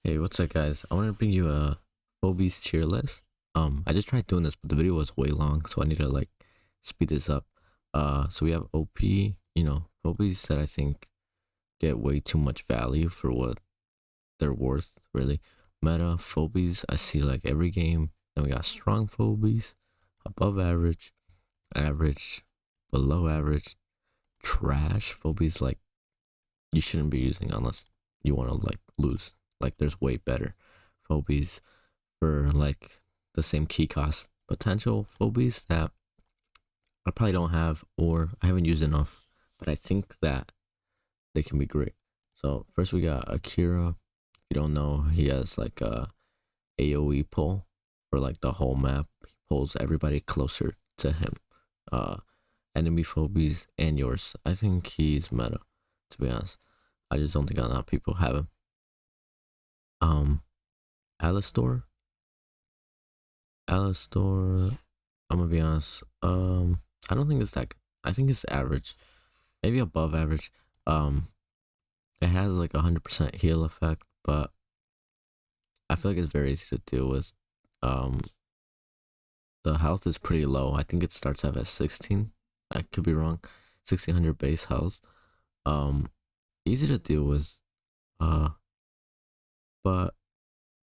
Hey, what's up, guys? I want to bring you a Phobies tier list. I just tried doing this, but the video was way long, so I need to like speed this up. So we have OP, Phobies that I think get way too much value for what they're worth, really. Meta Phobies, I see like every game. Then we got strong Phobies, above average, average, below average, trash Phobies like you shouldn't be using unless you want to like lose. Like there's way better Phobies for like the same key cost. Potential Phobies that I probably don't have or I haven't used enough, but I think that they can be great. So first we got Akira. If you don't know, he has like a AoE pull for like the whole map. He pulls everybody closer to him. Uh Enemy Phobies and yours. I think he's meta, to be honest. I just don't think a lot of people have him. Um Alistor. Alistor, I'm gonna be honest. I don't think it's that good. I think it's average, maybe above average. Um, it has like 100% heal effect, but I feel like it's very easy to deal with. Um, the health is pretty low. I think it starts out at 16. I could be wrong. 1600 base health. Um, easy to deal with. Uh, but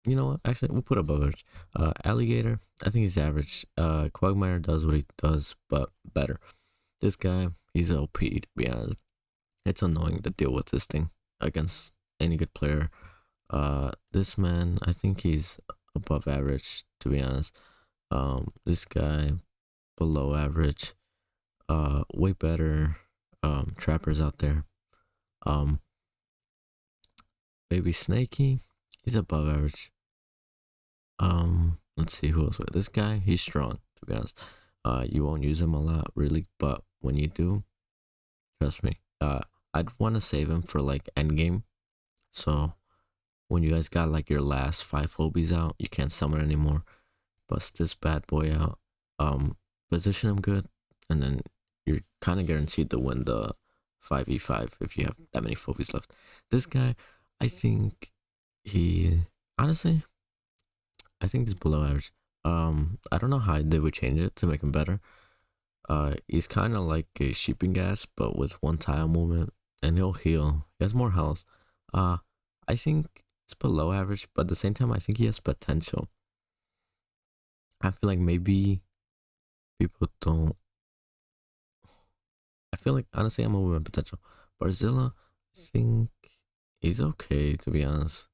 you know what? Actually, we'll put above average. Alligator, I think he's average. Quagmire does what he does, but better. This guy, he's OP, to be honest. It's annoying to deal with this thing against any good player. This man, I think he's above average, to be honest. This guy, below average. Way better. Trappers out there. Um, Baby Snakey, he's above average. Let's see who else. This guy, he's strong, to be honest. You won't use him a lot, really, but when you do, trust me. I'd want to save him for like endgame. So when you guys got like your last 5 phobies out, you can't summon anymore. Bust this bad boy out. Position him good, and then you're kind of guaranteed to win the 5v5 if you have that many phobies left. This guy, I think he honestly, I think he's below average. I don't know how they would change it to make him better. He's kind of like a sheeping gas, but with one tile movement, and he'll heal. He has more health. Uh, I think it's below average, but at the same time, I think he has potential. I feel like maybe people don't. I feel like honestly, I'm over my potential. Barzilla, I think he's okay, to be honest.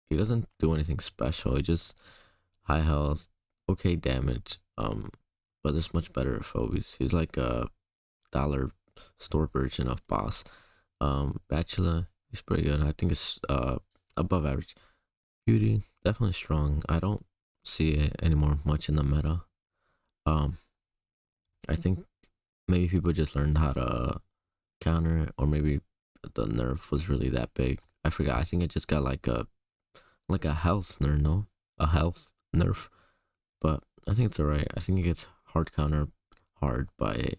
He doesn't do anything special. He just high health, okay damage. But it's much better at phobies. He's like a dollar store version of boss. Bachelor, he's pretty good. I think it's above average. Beauty, definitely strong. I don't see it anymore much in the meta. Um, I think maybe people just learned how to counter it, or maybe the nerf was really that big. I forgot. I think it just got like a health nerf, no, a health nerf. But I think it's alright. I think it gets hard counter hard by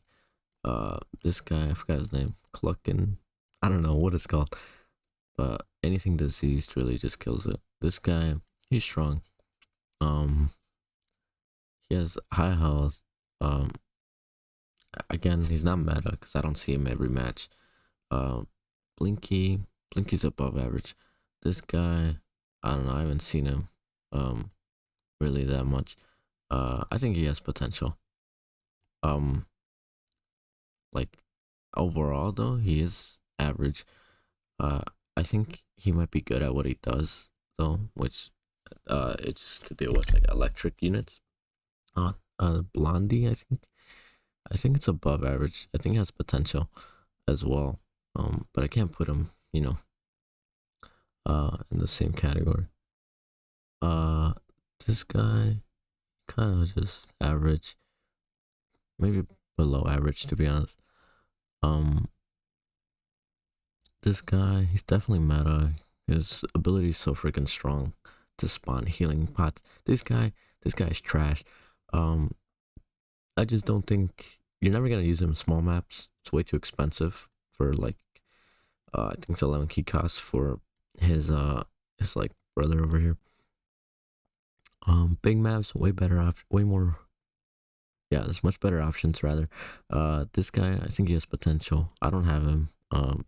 this guy. I forgot his name. Cluckin. I don't know what it's called, but anything diseased really just kills it. This guy, he's strong. Um, he has high health. Um, Again, he's not meta because I don't see him every match. Uh, Blinky, Blinky's above average. This guy, I don't know. I haven't seen him really that much. I think he has potential. Um, like overall though, he is average. Uh, I think he might be good at what he does though, which it's to deal with like electric units. Blondie, I think. I think it's above average. I think it has potential as well. But I can't put him, in the same category. Uh, this guy kind of just average, maybe below average to be honest. Um, this guy, he's definitely meta. His ability is so freaking strong to spawn healing pots. This guy's trash. Um, I just don't think you're never gonna use him in small maps. It's way too expensive for like, I think it's 11 key costs for his like brother over here. Big maps, way better way more. Yeah, there's much better options rather. This guy, I think he has potential. I don't have him.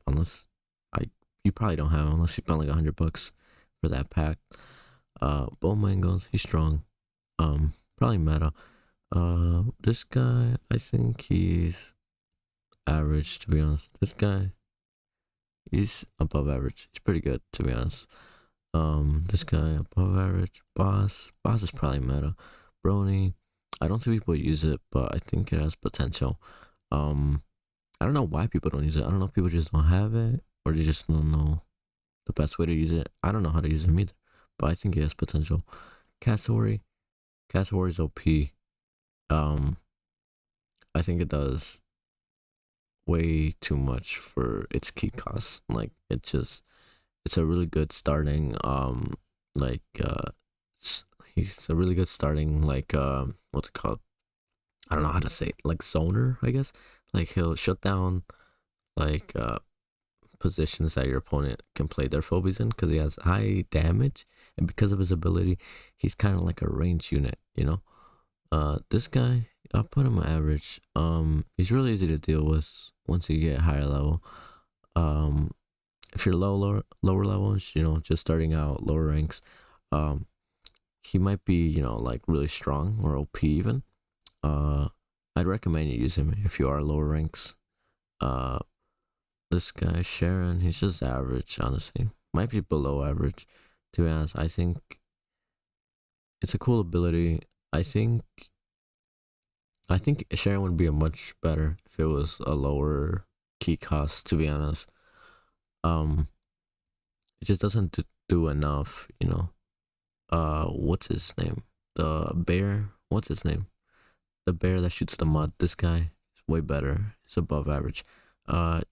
Unless I, you probably don't have him unless you spend like $100 for that pack. Bull Mangoes, he's strong. Probably meta. This guy, I think he's average to be honest. This guy, he's above average. He's pretty good to be honest. This guy above average. Boss is probably meta. Brony, I don't think people use it, but I think it has potential. I don't know why people don't use it. I don't know if people just don't have it or they just don't know the best way to use it. I don't know how to use them either, but I think it has potential. Cassowary, Cassowary's OP. Um, I think it does way too much for its key costs. Like it's a really good starting like he's a really good starting like what's it called? I don't know how to say it. Like zoner, I guess. Like he'll shut down like positions that your opponent can play their phobies in because he has high damage and because of his ability, he's kind of like a range unit, you know. This guy, I'll put him average. He's really easy to deal with once you get higher level. Um, if you're lower levels, you know, just starting out lower ranks, um, he might be, you know, like really strong or OP even. Uh, I'd recommend you use him if you are lower ranks. Uh, this guy Sharon, he's just average, honestly. Might be below average, to be honest. I think it's a cool ability. I think Sharon would be a much better if it was a lower key cost. To be honest, um, it just doesn't do enough. You know, what's his name? The bear. What's his name? The bear that shoots the mud. This guy is way better. He's above average.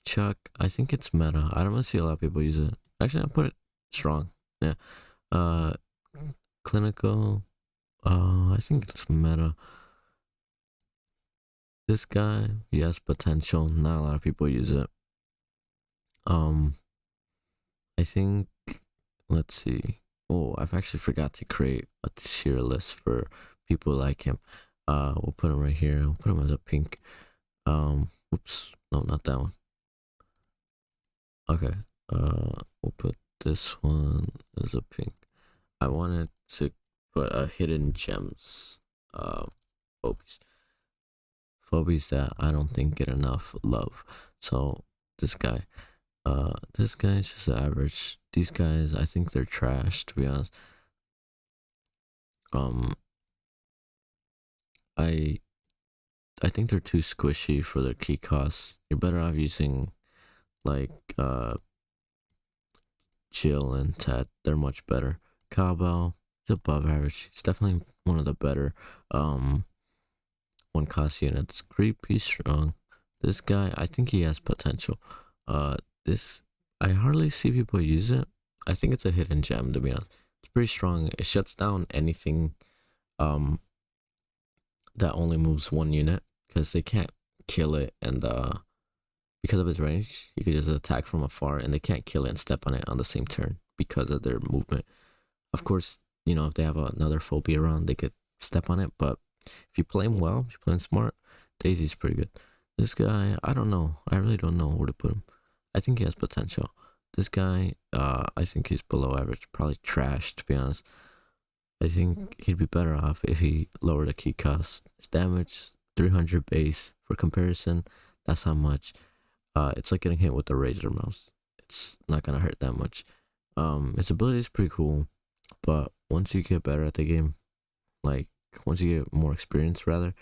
Chuck. I think it's meta. I don't really see a lot of people use it. Actually, I put it strong. Yeah. Uh, clinical. I think it's meta. This guy, he has potential. Not a lot of people use it. Um, I think. Let's see. Oh, I've actually forgot to create a tier list for people like him. We'll put him right here. We'll put him as a pink. Whoops. No, not that one. Okay. We'll put this one as a pink. I wanted to put a hidden gems. Phobies. Phobies that I don't think get enough love. So this guy. This guy's just average. These guys, I think they're trash, to be honest. Um, I I think they're too squishy for their key costs. You're better off using like Jill and Ted. They're much better. Cowbell is above average. He's definitely one of the better one cost units. Creepy strong. This guy, I think he has potential. This I hardly see people use it. I think it's a hidden gem to be honest. It's pretty strong. It shuts down anything um that only moves one unit because they can't kill it and because of its range, you can just attack from afar and they can't kill it and step on it on the same turn because of their movement. Of course, you know, if they have another phobia around, they could step on it, but if you play him well, if you play him smart, Daisy's pretty good. This guy, I don't know. I really don't know where to put him. I think he has potential. This guy, I think he's below average, probably trash to be honest. I think he'd be better off if he lowered the key cost. His damage, 300 base. For comparison, that's how much. It's like getting hit with a razor mouse. It's not gonna hurt that much. His ability is pretty cool, but once you get better at the game, like once you get more experience, rather,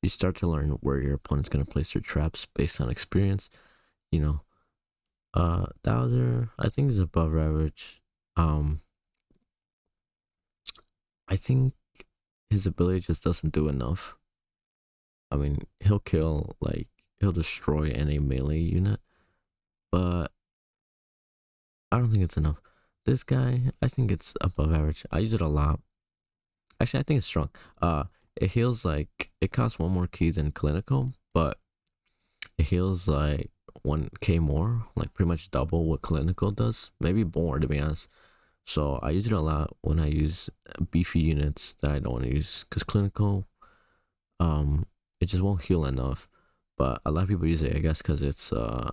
you start to learn where your opponent's gonna place their traps based on experience. You know, Dowser, I think is above average. I think his ability just doesn't do enough. I mean, he'll destroy any melee unit, but I don't think it's enough. This guy, I think it's above average. I use it a lot. Actually, I think it's strong. It heals like it costs one more key than clinical, but it heals like 1k more, like pretty much double what clinical does. Maybe more to be honest. So I use it a lot when I use beefy units that I don't want to use because clinical, um, it just won't heal enough. But a lot of people use it, I guess, because it's a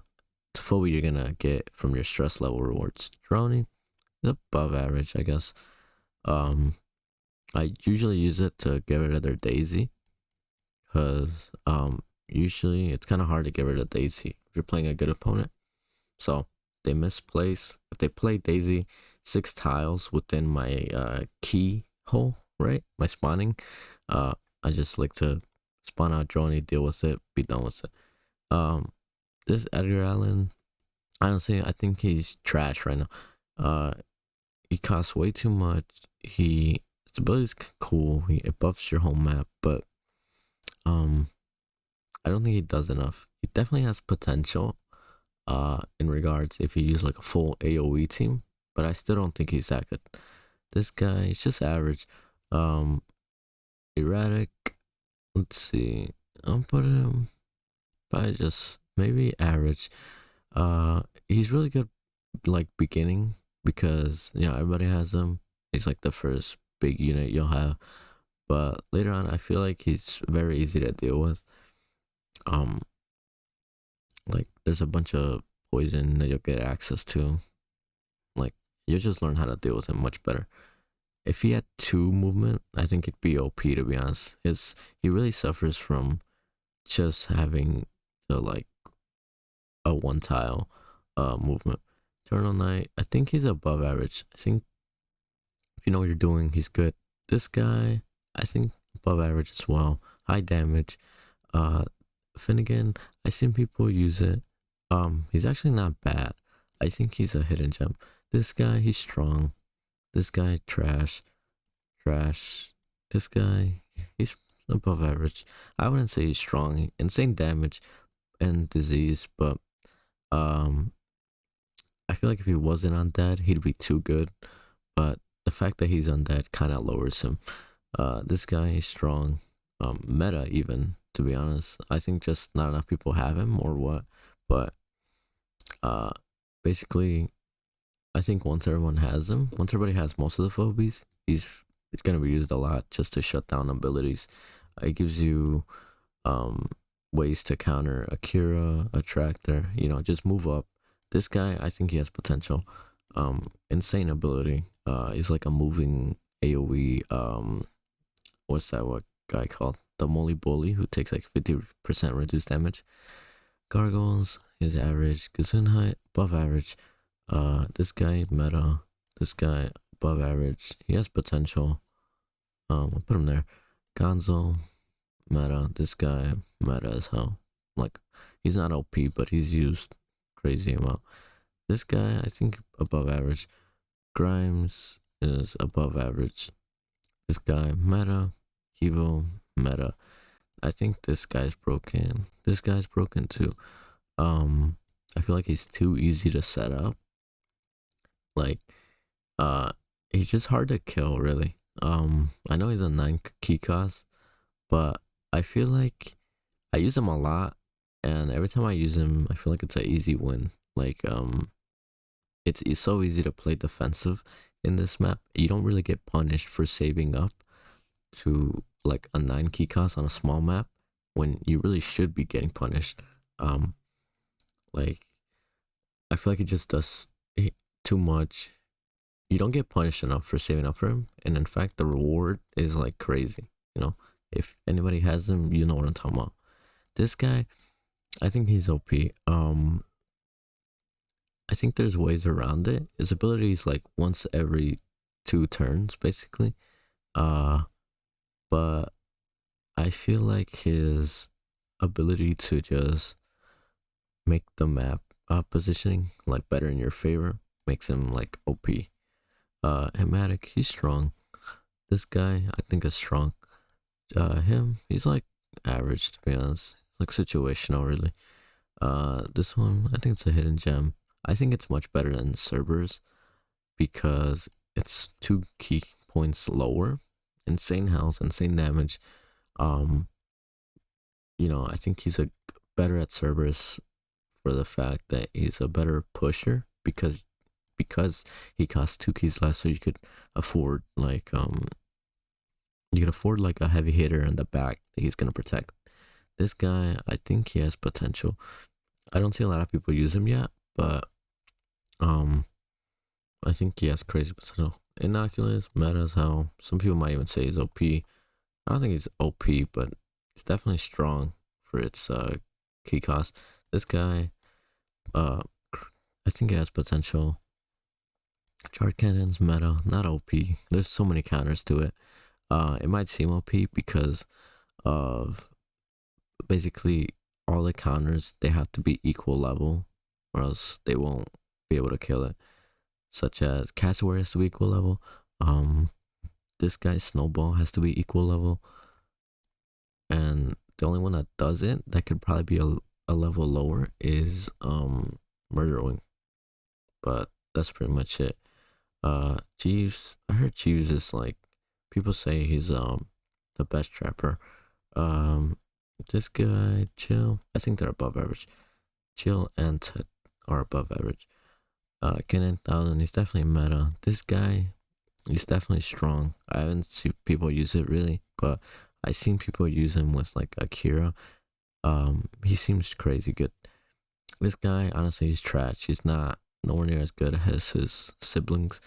phobia you're gonna get from your stress level rewards. Drowning is above average, I guess. Um, I usually use it to get rid of their daisy because usually it's kind of hard to get rid of daisy if you're playing a good opponent. So they misplace if they play daisy 6 tiles within my key hole, right? My spawning. Uh, I just like to spawn out Droney, deal with it, be done with it. Um, this Edgar Allan, honestly, I think he's trash right now. He costs way too much. His ability's cool. It buffs your whole map, but um, I don't think he does enough. He definitely has potential. In regards if you use like a full AoE team, but I still don't think he's that good. This guy, he's just average. Um, Erratic. Let's see. I'll put him by just maybe average. He's really good like beginning because everybody has him. He's like the first big unit you'll have, but later on I feel like he's very easy to deal with. Um, like there's a bunch of poison that you'll get access to. Like you'll just learn how to deal with him much better. If he had 2 movement, I think it'd be OP to be honest. He really suffers from just having the like a 1 tile movement. Eternal Knight, I think he's above average. I think if you know what you're doing, he's good. This guy, I think above average as well. High damage. Uh Finnegan, I've seen people use it. He's actually not bad. I think he's a hidden gem. This guy, he's strong. This guy, trash. Trash. This guy, he's above average. I wouldn't say he's strong. Insane damage and disease, but um, I feel like if he wasn't undead, he'd be too good. But the fact that he's undead kind of lowers him. This guy is strong. Meta even, to be honest. I think just not enough people have him or what. But uh, basically, I think once everyone has him, once everybody has most of the phobies, it's gonna be used a lot just to shut down abilities. It gives you um ways to counter Akira, Attractor, just move up. This guy, I think he has potential. Insane ability. He's like a moving AoE. What's that what guy called? The Molly Bully who takes like 50% reduced damage. Gargoyles, his average. Gesundheit, above average. This guy meta. This guy above average. He has potential. I'll put him there. Gonzo, meta. This guy meta as hell. Like he's not OP, but he's used crazy amount. This guy, I think above average. Grimes is above average. This guy meta. Evo meta. I think this guy's broken. This guy's broken too. I feel like he's too easy to set up. Like, uh, he's just hard to kill, really. I know he's a 9 key cost, but I feel like I use him a lot, and every time I use him, I feel like it's an easy win. Like, it's so easy to play defensive in this map. You don't really get punished for saving up to like a 9 key cost on a small map when you really should be getting punished. Like I feel like he just does too much. You don't get punished enough for saving up for him, and in fact, the reward is like crazy. If anybody has him, you know what I'm talking about. This guy, I think he's OP. I think there's ways around it. His ability is like once every 2 turns, basically. But I feel like his ability to just make the map positioning like better in your favor makes him like OP. Hematic, he's strong. This guy, I think is strong. He's like average to be honest. Like situational, really. This one, I think it's a hidden gem. I think it's much better than Cerberus because it's 2 key points lower. Insane health, insane damage. Um, I think he's a better at Cerberus for the fact that he's a better pusher because because he costs 2 keys less, so you could afford like a heavy hitter in the back that he's gonna protect. This guy, I think he has potential. I don't see a lot of people use him yet, but um I think he has crazy potential. Innocuous, meta as hell. Some people might even say he's OP. I don't think he's OP, but it's definitely strong for its key cost. This guy, uh, I think it has potential. Chart cannons, meta, not OP. There's so many counters to it. It might seem OP because of basically all the counters. They have to be equal level, or else they won't be able to kill it. Such as Cassowary has to be equal level. This guy's Snowball has to be equal level, and the only one that does it that could probably be a level lower is Murder Wing, but that's pretty much it. Jeeves, I heard Jeeves is like, people say he's the best trapper. Um, this guy Chill, I think they're above average. Chill and Ted are above average. Ken 1000, he's definitely meta. This guy, he's definitely strong. I haven't seen people use it really, but I've seen people use him with like Akira. He seems crazy good. This guy, honestly, he's trash. He's not nowhere near as good as his siblings.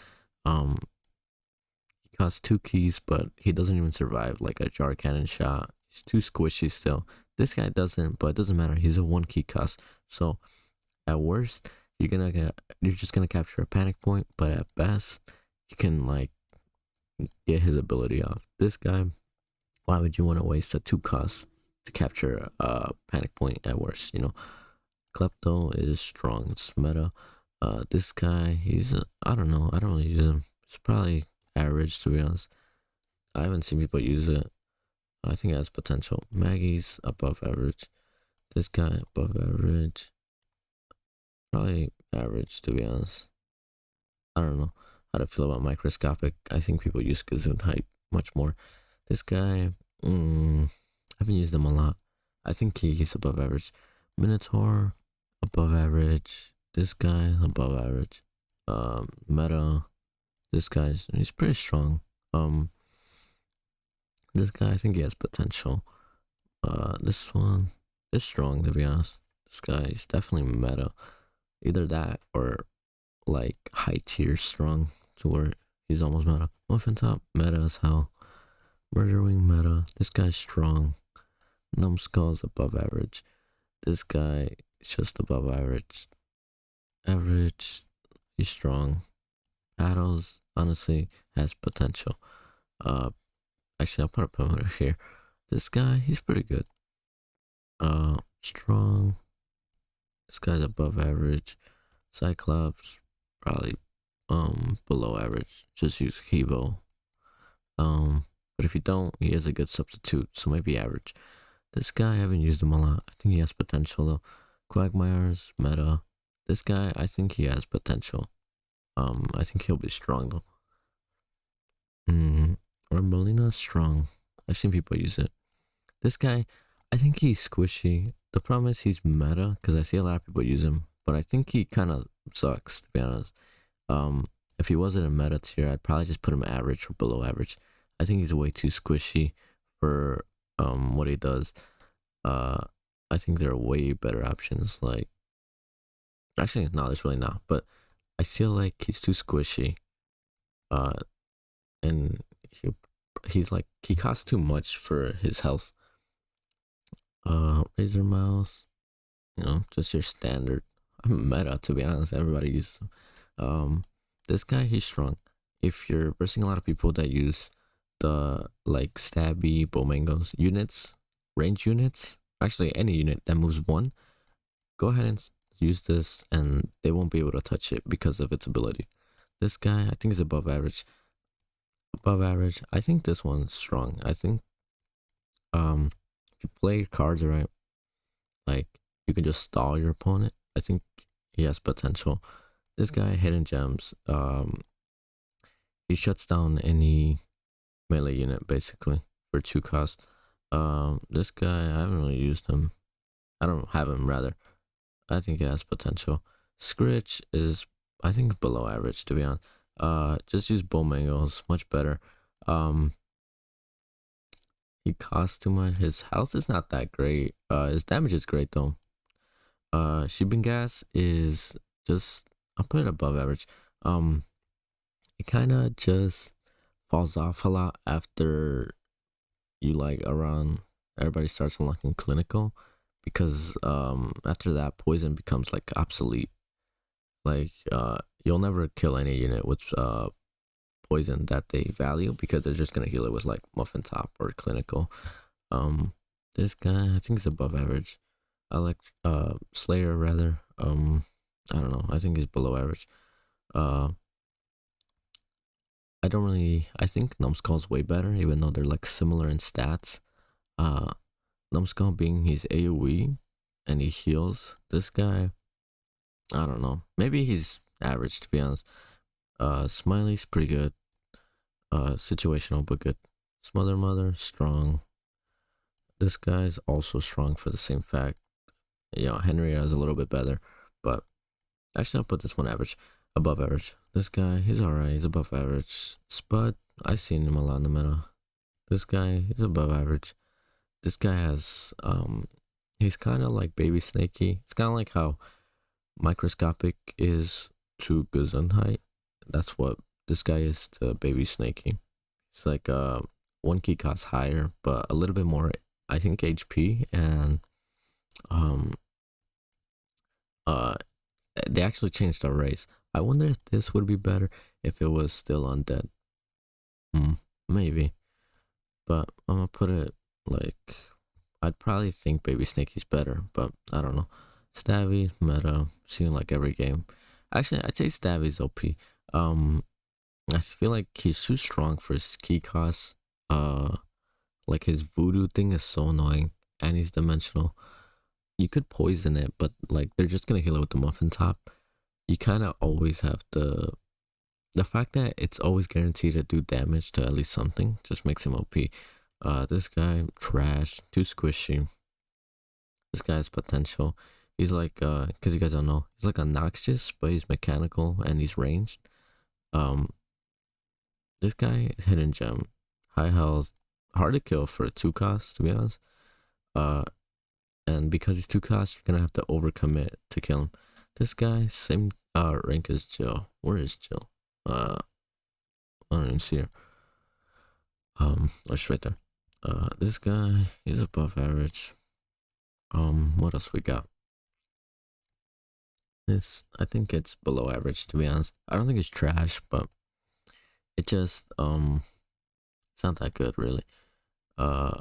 He costs 2 keys, but he doesn't even survive like a jar cannon shot. He's too squishy still. This guy doesn't, but it doesn't matter. He's a 1 key cost. So at worst, you're just gonna capture a panic point, but at best, you can like get his ability off. This guy, why would you want to waste a 2 cost to capture a panic point at worst? Klepto is strong. It's meta. This guy, he's I don't know. I don't really use him. It's probably average to be honest. I haven't seen people use it. I think it has potential. Maggie's above average. This guy above average. Probably average to be honest. I don't know how to feel about microscopic. I think people use Gesundheit much more. This guy, I haven't used him a lot. I think he's above average. Minotaur, above average. This guy, above average. Meta, he's pretty strong. This guy, I think he has potential. This one is strong to be honest. This guy is definitely meta. Either that or like high tier strong to where he's almost meta. Muffin Top, meta as hell. Murder Wing, meta. This guy's strong. Numbskull's above average. This guy is just above average. Average, he's strong. Battles, honestly, has potential. Actually, I'll put a promoter here. This guy, he's pretty good. Strong. This guy's above average. Cyclops, probably below average. Just use Kivo. But if you don't, he is a good substitute, so maybe average. This guy, I haven't used him a lot. I think he has potential though. Quagmire's meta. This guy, I think he has potential. I think he'll be strong though. Melina's strong. I've seen people use it. This guy, I think he's squishy. The problem is he's meta because I see a lot of people use him, but I think he kind of sucks to be honest. If he wasn't a meta tier, I'd probably just put him average or below average. I think he's way too squishy for what he does. I think there are way better options. Like, actually, no, there's really not. But I feel like he's too squishy. And he costs too much for his health. Razor Mouse, just your standard. I'm meta to be honest. Everybody uses him. This guy, he's strong. If you're versing a lot of people that use the like stabby bomangos units, range units, actually any unit that moves 1, go ahead and use this, and they won't be able to touch it because of its ability. This guy, I think, is above average. Above average. I think this one's strong. I think if you play your cards right, like you can just stall your opponent. I think he has potential. This guy, Hidden Gems, he shuts down any melee unit basically for 2 costs. This guy, I haven't really used him. I don't have him rather. I think he has potential. Scritch is I think below average to be honest. Just use bow mangoes, much better. Um, he costs too much. His health is not that great. His damage is great though. Shipping gas is just I'll put it above average. Um, it kind of just falls off a lot after you like around everybody starts unlocking clinical because after that poison becomes like obsolete. Like you'll never kill any unit with poison that they value because they're just gonna heal it with like muffin top or clinical. Um, this guy I think is above average. I like Slayer rather. I don't know. I think he's below average. Uh, I don't really. I think Numbskull's way better, even though they're like similar in stats. Uh, Numbskull being he's AOE and he heals. This guy, I don't know. Maybe he's average to be honest. Smiley's pretty good. Situational but good. Smother Mother strong. This guy's also strong for the same fact. You know, Henrietta is a little bit better, but actually I'll put this one average, above average. This guy, he's alright. He's above average. Spud, I've seen him a lot in the meta. This guy, he's above average. This guy has he's kind of like baby snaky. It's kind of like how microscopic is to Gesundheit. That's what this guy is to baby snaky. It's like one key costs higher, but a little bit more. I think HP and um uh they actually changed the race. I wonder if this would be better if it was still undead. Maybe, but I'm gonna put it like I'd probably think Baby Snakey's better, but I don't know. Stabby meta, seen like every game. Actually, I'd say Stabby's OP. Um, I feel like he's too strong for his key costs. Like his voodoo thing is so annoying, and he's dimensional. You could poison it, but like they're just gonna heal it with the muffin top. You kind of always have to. The fact that it's always guaranteed to do damage to at least something just makes him OP. This guy trash, too squishy. This guy has potential. He's like, cause you guys don't know, he's like obnoxious, but he's mechanical and he's ranged. Um, this guy is hidden gem, high health, hard to kill for a 2 cost to be honest. Uh, and because he's 2 cost, you're gonna have to overcommit to kill him. This guy, same rank as Jill. Where is Jill? I don't even see her. Oh, she's right there. This guy, he's above average. What else we got? I think it's below average to be honest. I don't think it's trash, but it just it's not that good really. Uh,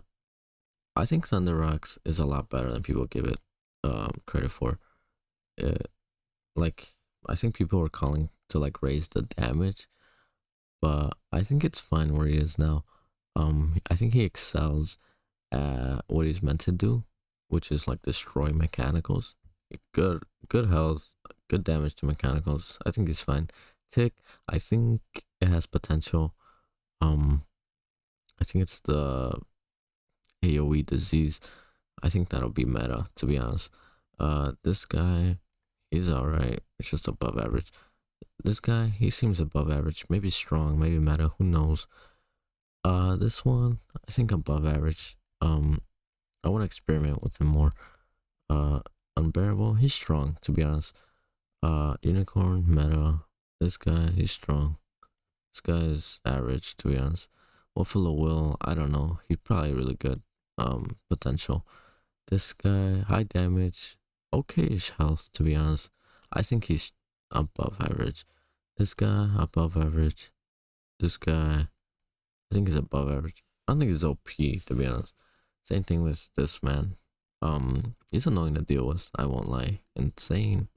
I think Thunder Rocks is a lot better than people give it credit for. It, like I think people were calling to like raise the damage, but I think it's fine where he is now. I think he excels at what he's meant to do, which is like destroy mechanicals. Good health, good damage to mechanicals. I think he's fine. Tick, I think it has potential. Um, I think it's the AOE disease. I think that'll be meta, to be honest. This guy, he's alright. It's just above average. This guy, he seems above average. Maybe strong, maybe meta, who knows? This one, I think above average. I want to experiment with him more. Unbearable, he's strong, to be honest. Unicorn, meta. This guy, he's strong. This guy is average, to be honest. Buffalo Will, I don't know. He's probably really good. Potential. This guy, high damage, okay-ish health, to be honest. I think he's above average. This guy, above average. This guy, I think he's above average. I don't think he's OP, to be honest. Same thing with this man. He's annoying to deal with, I won't lie. Insane.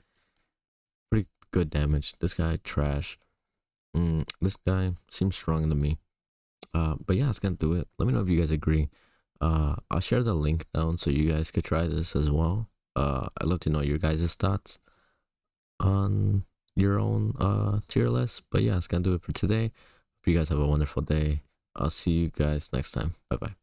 Pretty good damage. This guy, trash. This guy seems strong to me. But yeah, it's gonna do it. Let me know if you guys agree. I'll share the link down so you guys could try this as well. I'd love to know your guys' thoughts on your own tier list. But yeah, it's gonna do it for today. Hope you guys have a wonderful day. I'll see you guys next time. Bye bye.